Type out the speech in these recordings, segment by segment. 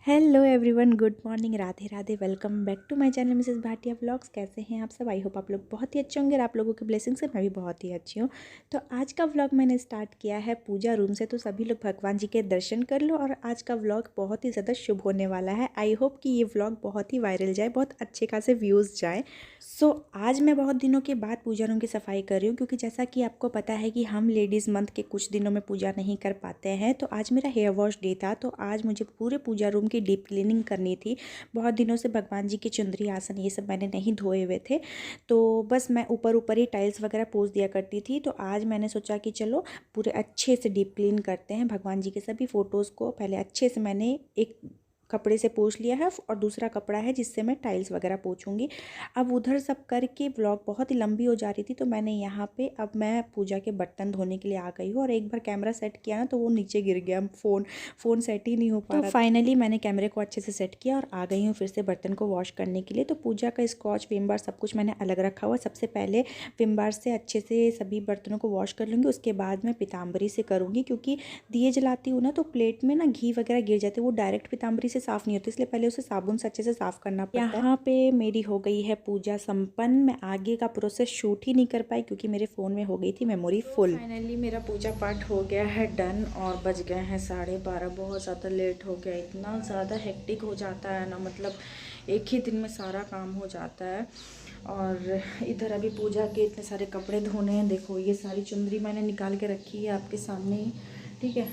Hello everyone, good morning, Radhe Radhe. Welcome back to my channel Mrs Bhatia vlogs. कैसे हैं आप सब? आई होप आप लोग बहुत ही अच्छे होंगे और आप लोगों के ब्लेसिंग से मैं भी बहुत ही अच्छी हूँ। तो आज का व्लॉग मैंने स्टार्ट किया है पूजा रूम से, तो सभी लोग भगवान जी के दर्शन कर लो। और आज का व्लॉग बहुत ही ज़्यादा शुभ होने वाला है। आई होप कि ये व्लॉग बहुत ही वायरल जाए, बहुत अच्छे खासे व्यूज़ जाए। सो आज मैं बहुत दिनों के बाद पूजा रूम की सफाई कर रही हूँ, क्योंकि जैसा कि आपको पता है कि हम लेडीज़ मंथ के कुछ दिनों में पूजा नहीं कर पाते हैं। तो आज मेरा हेयर वॉश डे था, तो आज मुझे पूरे पूजा रूम की डीप क्लीनिंग करनी थी। बहुत दिनों से भगवान जी के चुंदरी आसन ये सब मैंने नहीं धोए हुए थे, तो बस मैं ऊपर ऊपर ही टाइल्स वगैरह पोंछ दिया करती थी। तो आज मैंने सोचा कि चलो पूरे अच्छे से डीप क्लीन करते हैं। भगवान जी के सभी फ़ोटोज़ को पहले अच्छे से मैंने एक कपड़े से पोंछ लिया है, और दूसरा कपड़ा है जिससे मैं टाइल्स वगैरह पोंछूंगी। अब उधर सब करके व्लॉग बहुत ही लंबी हो जा रही थी, तो मैंने यहाँ पे अब मैं पूजा के बर्तन धोने के लिए आ गई हूँ। और एक बार कैमरा सेट किया ना, तो वो नीचे गिर गया। फ़ोन सेट ही नहीं हो पा रहा। तो फाइनली मैंने कैमरे को अच्छे से सेट किया और आ गई हूँ फिर से बर्तन को वॉश करने के लिए। तो पूजा का स्कॉच, विम बार सब कुछ मैंने अलग रखा हुआ। सबसे पहले विम बार से अच्छे से सभी बर्तनों को वॉश कर लूँगी, उसके बाद मैं पीताम्बरी से करूँगी, क्योंकि दिए जलाती हूँ ना, तो प्लेट में ना घी वगैरह गिर जाते हैं, वो डायरेक्ट पीताम्बरी से साफ़ नहीं होती, इसलिए पहले उसे साबुन से अच्छे से साफ़ करना पड़ता है। यहाँ पे मेरी हो गई है पूजा संपन्न। मैं आगे का प्रोसेस शूट ही नहीं कर पाई, क्योंकि मेरे फ़ोन में हो गई थी मेमोरी फुल। फाइनली मेरा पूजा पाठ हो गया है डन, और बज गए हैं 12:30। बहुत ज़्यादा लेट हो गया। इतना ज़्यादा हेक्टिक हो जाता है ना, मतलब एक ही दिन में सारा काम हो जाता है। और इधर अभी पूजा के इतने सारे कपड़े धोने हैं। देखो ये सारी चुंदरी मैंने निकाल के रखी है आपके सामने ही, ठीक है।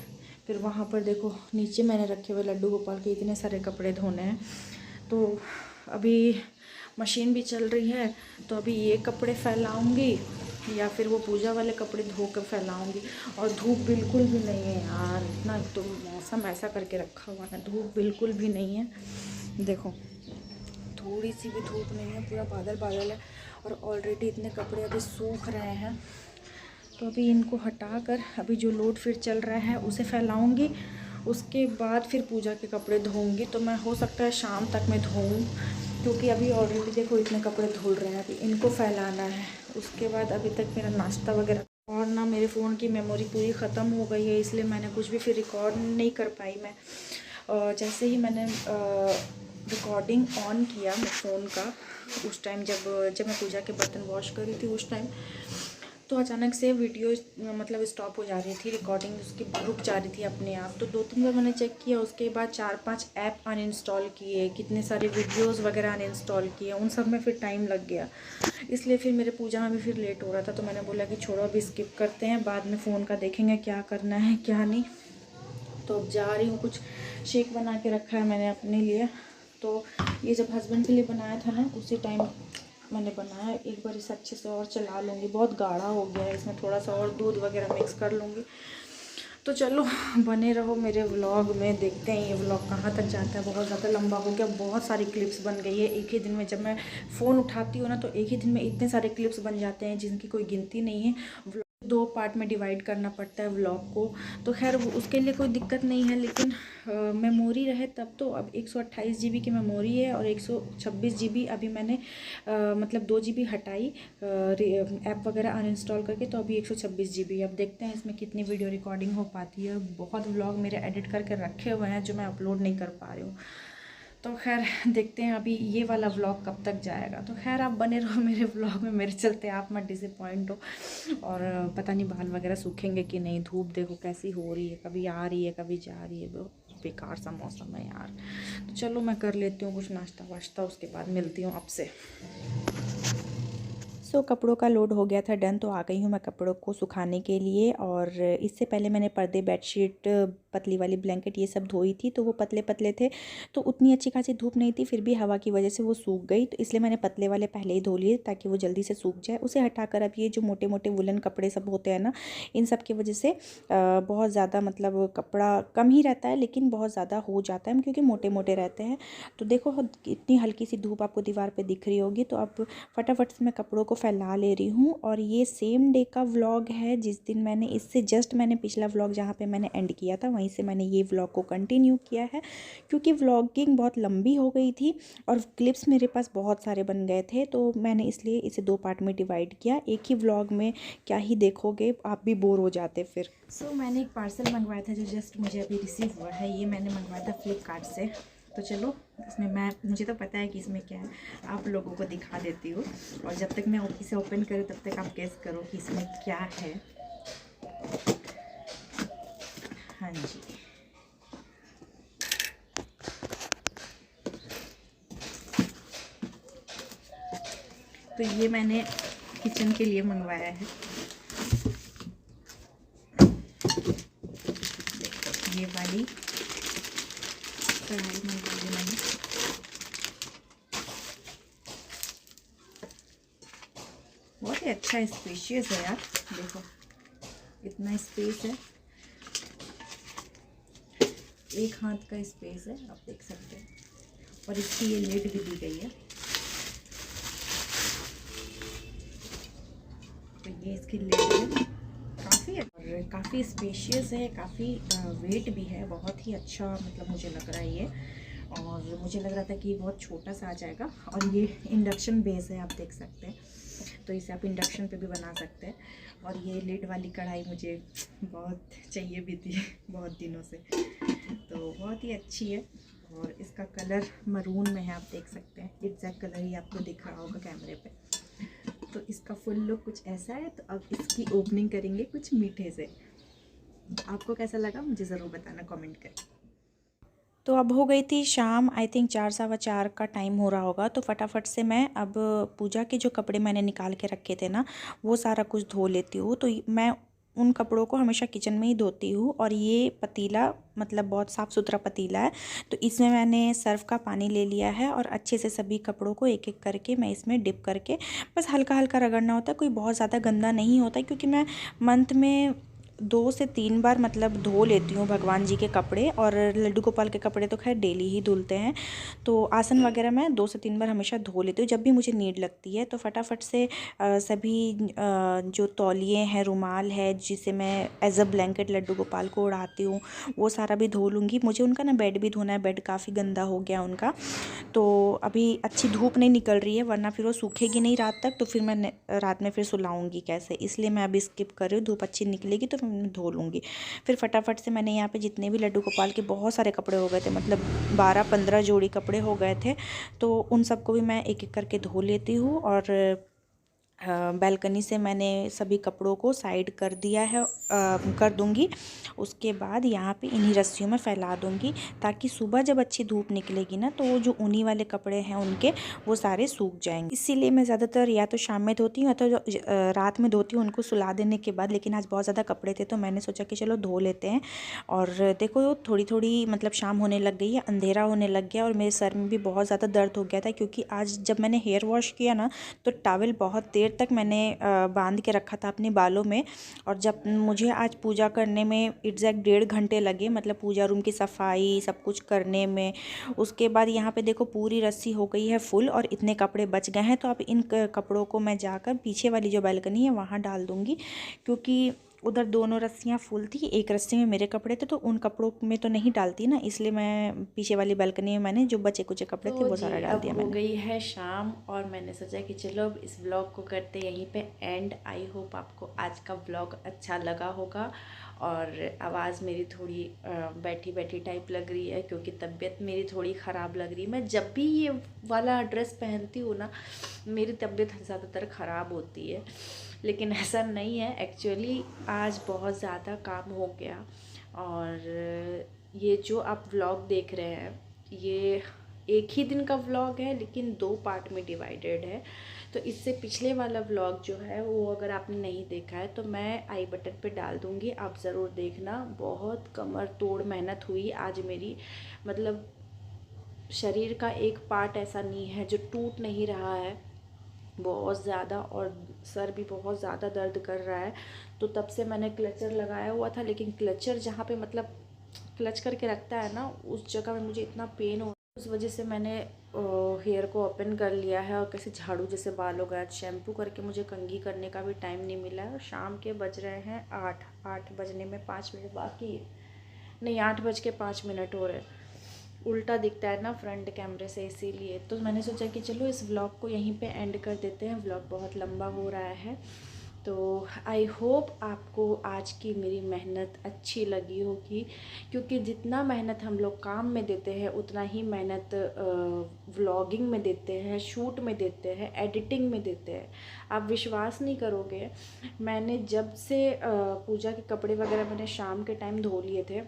फिर वहाँ पर देखो नीचे मैंने रखे हुए लड्डू गोपाल के इतने सारे कपड़े धोने हैं। तो अभी मशीन भी चल रही है, तो अभी ये कपड़े फैलाऊंगी या फिर वो पूजा वाले कपड़े धो कर फैलाऊंगी। और धूप बिल्कुल भी नहीं है यार, इतना तो मौसम ऐसा करके रखा हुआ है, धूप बिल्कुल भी नहीं है। देखो थोड़ी सी भी धूप नहीं है, पूरा बादल बादल है। और ऑलरेडी इतने कपड़े अभी सूख रहे हैं, तो अभी इनको हटा कर अभी जो लोड फिर चल रहा है उसे फैलाऊंगी। उसके बाद फिर पूजा के कपड़े धोऊंगी। तो मैं हो सकता है शाम तक मैं धोऊँ, क्योंकि अभी ऑलरेडी देखो इतने कपड़े धुल रहे हैं। अभी इनको फैलाना है, उसके बाद अभी तक मेरा नाश्ता वगैरह। और ना मेरे फ़ोन की मेमोरी पूरी ख़त्म हो गई है, इसलिए मैंने कुछ भी फिर रिकॉर्ड नहीं कर पाई मैं। जैसे ही मैंने रिकॉर्डिंग ऑन किया मैं फ़ोन का, उस टाइम जब मैं पूजा के बर्तन वॉश कर रही थी उस टाइम, तो अचानक से वीडियो मतलब स्टॉप हो जा रही थी, रिकॉर्डिंग उसकी रुक जा रही थी अपने आप। तो 2-3 बार मैंने चेक किया, उसके बाद 4-5 ऐप अनइंस्टॉल किए, कितने सारे वीडियोस वगैरह अनइंस्टॉल किए, उन सब में फिर टाइम लग गया। इसलिए फिर मेरे पूजा में भी फिर लेट हो रहा था। तो मैंने बोला कि छोड़ो अभी स्किप करते हैं, बाद में फ़ोन का देखेंगे क्या करना है क्या नहीं। तो अब जा रही हूँ, कुछ शेक बना के रखा है मैंने अपने लिए। तो ये जब हस्बैंड के लिए बनाया था ना, उसी टाइम मैंने बनाया। एक बार इसे अच्छे से और चला लूँगी, बहुत गाढ़ा हो गया है, इसमें थोड़ा सा और दूध वगैरह मिक्स कर लूँगी। तो चलो बने रहो मेरे व्लॉग में, देखते हैं ये व्लॉग कहाँ तक जाता है। बहुत ज़्यादा लंबा हो गया, बहुत सारी क्लिप्स बन गई है एक ही दिन में। जब मैं फ़ोन उठाती हूँ ना, तो एक ही दिन में इतने सारे क्लिप्स बन जाते हैं जिनकी कोई गिनती नहीं है। 2 पार्ट में डिवाइड करना पड़ता है व्लॉग को, तो खैर उसके लिए कोई दिक्कत नहीं है, लेकिन मेमोरी रहे तब। तो अब 128 GB की मेमोरी है, और 126 GB अभी मैंने मतलब 2 GB हटाई ऐप वगैरह अनइंस्टॉल करके, तो अभी 126 GB। अब देखते हैं इसमें कितनी वीडियो रिकॉर्डिंग हो पाती है। बहुत व्लॉग मेरे एडिट करके रखे हुए हैं जो मैं अपलोड नहीं कर पा रही हूँ। तो खैर देखते हैं अभी ये वाला व्लॉग कब तक जाएगा। तो खैर आप बने रहो मेरे व्लॉग में, मेरे चलते आप मत डिसअपॉइंट हो। और पता नहीं बाल वगैरह सूखेंगे कि नहीं। धूप देखो कैसी हो रही है, कभी आ रही है कभी जा रही है, बहुत बेकार सा मौसम है यार। तो चलो मैं कर लेती हूँ कुछ नाश्ता वाश्ता, उसके बाद मिलती हूँ आपसे। कपड़ों का लोड हो गया था डन, तो आ गई हूँ मैं कपड़ों को सुखाने के लिए। और इससे पहले मैंने पर्दे, बेडशीट, पतली वाली ब्लैंकेट ये सब धोई थी, तो वो पतले पतले थे, तो उतनी अच्छी खासी धूप नहीं थी, फिर भी हवा की वजह से वो सूख गई। तो इसलिए मैंने पतले वाले पहले ही धो लिए, ताकि वो जल्दी से सूख जाए। उसे हटाकर अब ये जो मोटे मोटे वुलन कपड़े सब होते हैं ना, इन सब की वजह से बहुत ज़्यादा मतलब कपड़ा कम ही रहता है, लेकिन बहुत ज़्यादा हो जाता है क्योंकि मोटे मोटे रहते हैं। तो देखो इतनी हल्की सी धूप आपको दीवार पर दिख रही होगी। तो अब फटाफट से मैं कपड़ों को फैला ले रही हूँ। और ये सेम डे का व्लॉग है जिस दिन मैंने इससे जस्ट मैंने पिछला व्लॉग जहाँ पे मैंने एंड किया था, वहीं से मैंने ये व्लॉग को कंटिन्यू किया है, क्योंकि व्लॉगिंग बहुत लंबी हो गई थी और क्लिप्स मेरे पास बहुत सारे बन गए थे। तो मैंने इसलिए इसे 2 पार्ट में डिवाइड किया। एक ही व्लॉग में क्या ही देखोगे, आप भी बोर हो जाते फिर। मैंने एक पार्सल मंगवाया था जो जस्ट मुझे अभी रिसीव हुआ है। ये मैंने मंगवाया था फ्लिपकार्ट से। तो चलो इसमें मुझे तो पता है कि इसमें क्या है, आप लोगों को दिखा देती हूँ। और जब तक मैं इसे ओपन करूँ तब तक आप गेस करो कि इसमें क्या है। हाँ जी, तो ये मैंने किचन के लिए मंगवाया है। देखो ये वाली कढ़ाई मंगवाई मैंने। बहुत ही अच्छा स्पेशियस है यार, देखो इतना स्पेस है, एक हाथ का स्पेस है, आप देख सकते हैं। और इसकी ये लिड भी दी गई है, तो ये इसकी लिड है, काफ़ी स्पेशियस है, काफ़ी वेट भी है, बहुत ही अच्छा मतलब मुझे लग रहा है ये। और मुझे लग रहा था कि बहुत छोटा सा आ जाएगा। और ये इंडक्शन बेस है, आप देख सकते हैं, तो इसे आप इंडक्शन पे भी बना सकते हैं। और ये लिड वाली कढ़ाई मुझे बहुत चाहिए भी थी बहुत दिनों से, तो बहुत ही अच्छी है। और इसका कलर मरून में है, आप देख सकते हैं, एग्जैक्ट कलर ही आपको दिख रहा होगा कैमरे पे। तो इसका फुल लुक कुछ ऐसा है। तो अब इसकी ओपनिंग करेंगे कुछ मीठे से। आपको कैसा लगा मुझे ज़रूर बताना कमेंट करके। तो अब हो गई थी शाम, आई थिंक 4 सवा 4 का टाइम हो रहा होगा। तो फटाफट से मैं अब पूजा के जो कपड़े मैंने निकाल के रखे थे ना, वो सारा कुछ धो लेती हूँ। तो मैं उन कपड़ों को हमेशा किचन में ही धोती हूँ। और ये पतीला मतलब बहुत साफ़ सुथरा पतीला है, तो इसमें मैंने सर्फ़ का पानी ले लिया है और अच्छे से सभी कपड़ों को एक एक करके मैं इसमें डिप करके बस हल्का हल्का रगड़ना होता है। कोई बहुत ज़्यादा गंदा नहीं होता है, क्योंकि मैं मंथ में 2 से 3 बार मतलब धो लेती हूँ भगवान जी के कपड़े। और लड्डू गोपाल के कपड़े तो खैर डेली ही धुलते हैं। तो आसन वगैरह मैं 2 से 3 बार हमेशा धो लेती हूँ जब भी मुझे नीड लगती है। तो फटाफट से सभी जो तौलिए हैं, रुमाल है, जिसे मैं as a blanket Laddu Gopal को ओढ़ाती हूँ, वो सारा भी धो लूँगी। मुझे उनका ना बेड भी धोना है, बेड काफ़ी गंदा हो गया उनका। तो अभी अच्छी धूप नहीं निकल रही है, वरना फिर वो सूखेगी नहीं रात तक, तो फिर मैं रात में फिर सुलाऊंगी कैसे, इसलिए मैं अभी स्किप कर रही हूँ। धूप अच्छी निकलेगी तो मैं धो लूँगी। फिर फटाफट से मैंने यहाँ पे जितने भी लड्डू गोपाल के बहुत सारे कपड़े हो गए थे, मतलब 12-15 जोड़ी कपड़े हो गए थे, तो उन सबको भी मैं एक एक करके धो लेती हूँ। और बालकनी से मैंने सभी कपड़ों को साइड कर दिया है, कर दूंगी। उसके बाद यहाँ पे इन्हीं रस्सियों में फैला दूंगी, ताकि सुबह जब अच्छी धूप निकलेगी ना, तो वो जो ऊनी वाले कपड़े हैं उनके वो सारे सूख जाएंगे। इसीलिए मैं ज़्यादातर या तो शाम में धोती हूँ या तो रात में धोती हूँ उनको सुला देने के बाद। लेकिन आज बहुत ज़्यादा कपड़े थे, तो मैंने सोचा कि चलो धो लेते हैं। और देखो थोड़ी थोड़ी मतलब शाम होने लग गई है, अंधेरा होने लग गया, और मेरे सर में भी बहुत ज़्यादा दर्द हो गया था, क्योंकि आज जब मैंने हेयर वॉश किया ना, तो टॉवल बहुत देर तक मैंने बांध के रखा था अपने बालों में। और जब मुझे आज पूजा करने में एग्जैक्ट 1.5 घंटे लगे, मतलब पूजा रूम की सफाई सब कुछ करने में। उसके बाद यहाँ पे देखो पूरी रस्सी हो गई है फुल, और इतने कपड़े बच गए हैं। तो अब इन कपड़ों को मैं जाकर पीछे वाली जो बालकनी है वहाँ डाल दूँगी, क्योंकि उधर दोनों रस्सियाँ फुल थी, एक रस्सी में मेरे कपड़े थे, तो उन कपड़ों में तो नहीं डालती ना, इसलिए मैं पीछे वाली बालकनी में मैंने जो बचे कुचे कपड़े थे वो सारा डाल दिया। हो गई है शाम, और मैंने सोचा कि चलो अब इस व्लॉग को करते यहीं पे एंड। आई होप आपको आज का व्लॉग अच्छा लगा होगा। और आवाज़ मेरी थोड़ी बैठी बैठी टाइप लग रही है, क्योंकि तबीयत मेरी थोड़ी ख़राब लग रही है। मैं जब भी ये वाला ड्रेस पहनती हूँ ना, मेरी तबीयत ज़्यादातर ख़राब होती है, लेकिन ऐसा नहीं है। एक्चुअली आज बहुत ज़्यादा काम हो गया। और ये जो आप व्लॉग देख रहे हैं, ये एक ही दिन का व्लॉग है, लेकिन 2 पार्ट में डिवाइडेड है। तो इससे पिछले वाला व्लॉग जो है वो अगर आपने नहीं देखा है, तो मैं आई बटन पे डाल दूँगी, आप ज़रूर देखना। बहुत कमर तोड़ मेहनत हुई आज मेरी, मतलब शरीर का एक पार्ट ऐसा नहीं है जो टूट नहीं रहा है, बहुत ज़्यादा। और सर भी बहुत ज़्यादा दर्द कर रहा है। तो तब से मैंने क्लचर लगाया हुआ था, लेकिन क्लचर जहाँ पे मतलब क्लच करके रखता है ना, उस जगह में मुझे इतना पेन हो, उस वजह से मैंने हेयर को ओपन कर लिया है। और कैसे झाड़ू जैसे बाल हो गया, शैम्पू करके मुझे कंघी करने का भी टाइम नहीं मिला है। और शाम के बज रहे हैं 8 बजने में 5 मिनट बाकी है, नहीं 8 बज के 5 मिनट हो रहे हैं। उल्टा दिखता है ना फ्रंट कैमरे से, इसीलिए तो मैंने सोचा कि चलो इस व्लॉग को यहीं पे एंड कर देते हैं। व्लॉग बहुत लंबा हो रहा है, तो आई होप आपको आज की मेरी मेहनत अच्छी लगी होगी, क्योंकि जितना मेहनत हम लोग काम में देते हैं उतना ही मेहनत व्लॉगिंग में देते हैं, शूट में देते हैं, एडिटिंग में देते हैं। आप विश्वास नहीं करोगे, मैंने जब से पूजा के कपड़े वगैरह मैंने शाम के टाइम धो लिए थे,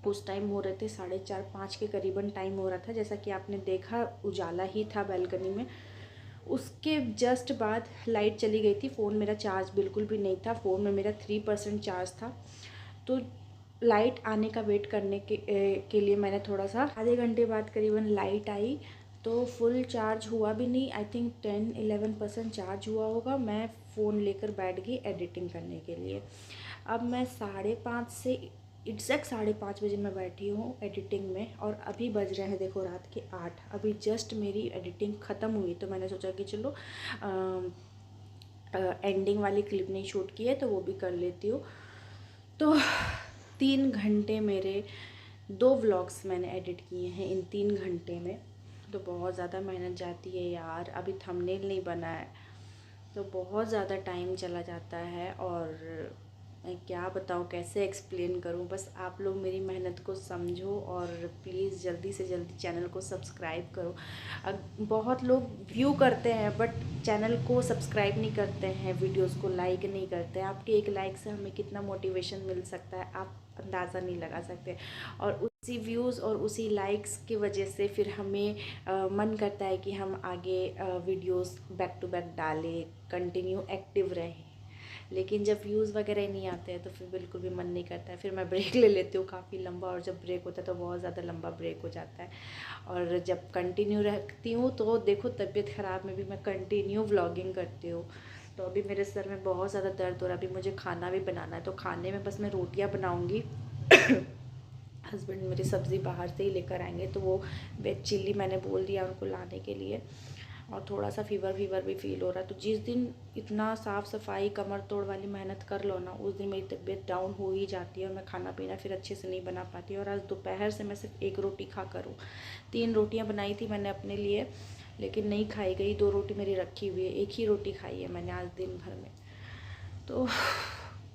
उस टाइम हो रहे थे 4:30-5 के करीबन टाइम हो रहा था, जैसा कि आपने देखा उजाला ही था बैल्कनी में। उसके जस्ट बाद लाइट चली गई थी, फ़ोन मेरा चार्ज बिल्कुल भी नहीं था, फ़ोन में मेरा 3% चार्ज था। तो लाइट आने का वेट करने के लिए मैंने थोड़ा सा आधे घंटे बाद करीबन लाइट आई, तो फुल चार्ज हुआ भी नहीं, आई थिंक 10-11% चार्ज हुआ होगा। मैं फ़ोन लेकर बैठ गई एडिटिंग करने के लिए। अब मैं 5:30 से एग्जैक्ट 5:30 बजे मैं बैठी हूँ एडिटिंग में, और अभी बज रहे हैं देखो रात के 8। अभी जस्ट मेरी एडिटिंग ख़त्म हुई, तो मैंने सोचा कि चलो एंडिंग वाली क्लिप नहीं शूट की है तो वो भी कर लेती हूँ। तो 3 घंटे मेरे 2 व्लॉग्स मैंने एडिट किए हैं इन 3 घंटे में। तो बहुत ज़्यादा मेहनत जाती है यार, अभी थंबनेल नहीं बना है, तो बहुत ज़्यादा टाइम चला जाता है। और मैं क्या बताऊँ, कैसे एक्सप्लेन करूँ, बस आप लोग मेरी मेहनत को समझो और प्लीज़ जल्दी से जल्दी चैनल को सब्सक्राइब करो। बहुत लोग व्यू करते हैं बट चैनल को सब्सक्राइब नहीं करते हैं, वीडियोस को लाइक नहीं करते हैं। आपके एक लाइक से हमें कितना मोटिवेशन मिल सकता है, आप अंदाज़ा नहीं लगा सकते। और उसी व्यूज़ और उसी लाइक्स की वजह से फिर हमें मन करता है कि हम आगे वीडियोस बैक टू बैक डालें, कंटिन्यू एक्टिव रहें। लेकिन जब व्यूज़ वगैरह नहीं आते हैं तो फिर बिल्कुल भी मन नहीं करता है, फिर मैं ब्रेक ले लेती हूँ काफ़ी लंबा, और जब ब्रेक होता है तो बहुत ज़्यादा लंबा ब्रेक हो जाता है। और जब कंटिन्यू रखती हूँ तो देखो तबीयत ख़राब में भी मैं कंटिन्यू व्लॉगिंग करती हूँ। तो अभी मेरे सर में बहुत ज़्यादा दर्द हो रहा है, अभी मुझे खाना भी बनाना है, तो खाने में बस मैं रोटियाँ बनाऊँगी। हस्बैंड मेरी सब्ज़ी बाहर से ही लेकर आएंगे, तो वो वेज चिल्ली मैंने बोल दिया उनको लाने के लिए। और थोड़ा सा फीवर भी फील हो रहा है, तो जिस दिन इतना साफ़ सफाई कमर तोड़ वाली मेहनत कर लो ना, उस दिन मेरी तबीयत डाउन हो ही जाती है और मैं खाना पीना फिर अच्छे से नहीं बना पाती। और आज दोपहर से मैं सिर्फ 1 रोटी खा कर हूँ। 3 रोटियाँ बनाई थी मैंने अपने लिए, लेकिन नहीं खाई गई, 2 रोटी मेरी रखी हुई है, 1 ही रोटी खाई है मैंने आज दिन भर में। तो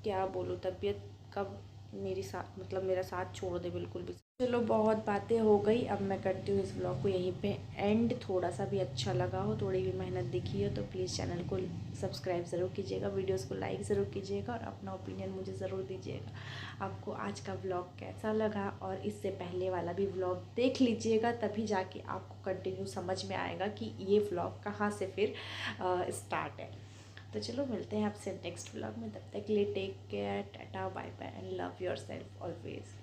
क्या बोलूँ, तबीयत कब मेरी साथ मतलब मेरा साथ छोड़ दे बिल्कुल भी। चलो बहुत बातें हो गई, अब मैं करती हूँ इस ब्लॉग को यहीं पे एंड। थोड़ा सा भी अच्छा लगा हो, थोड़ी भी मेहनत दिखी हो तो प्लीज़ चैनल को सब्सक्राइब ज़रूर कीजिएगा, वीडियोस को लाइक ज़रूर कीजिएगा, और अपना ओपिनियन मुझे ज़रूर दीजिएगा आपको आज का ब्लॉग कैसा लगा। और इससे पहले वाला भी ब्लॉग देख लीजिएगा, तभी जाके आपको कंटिन्यू समझ में आएगा कि ये ब्लॉग कहाँ से फिर स्टार्ट है। तो चलो मिलते हैं आपसे नेक्स्ट व्लॉग में, तब तक के लिए take care, tata bye bye and love yourself always.